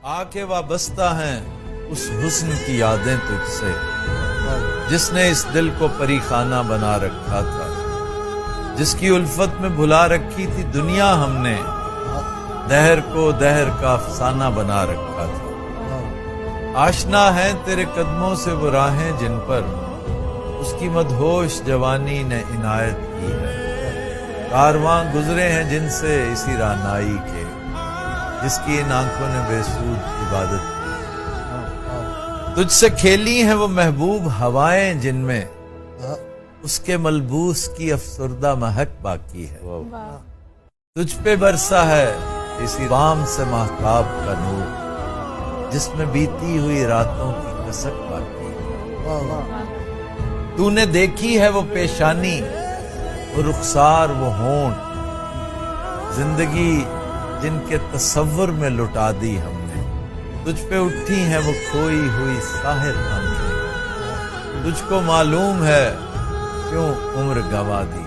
आके वाबस्ता हैं उस हुस्न की यादें तुझसे जिसने इस दिल को परीखाना बना रखा था, जिसकी उल्फत में भुला रखी थी दुनिया हमने, दहर को दहर का अफसाना बना रखा था। आशना है तेरे कदमों से वो राहें जिन पर उसकी मदहोश जवानी ने इनायत की है। कारवां गुजरे हैं जिनसे इसी रानाई के, जिसकी इन आंखों ने बेसूद इबादत की। तुझसे खेली हैं वो महबूब हवाएं जिनमें उसके मलबूस की अफसरदा महक बाकी है। तुझ पे बरसा है इसी बाम से महताब का नूर, जिसमें बीती हुई रातों की कसक बाकी है। तूने देखी है वो पेशानी, वो रुखसार, वो होंठ, जिंदगी जिनके तसव्वुर में लुटा दी हमने। तुझ पे उठी हैं वो खोई हुई साहिर आंखें, तुझको मालूम है क्यों उम्र गंवा दी।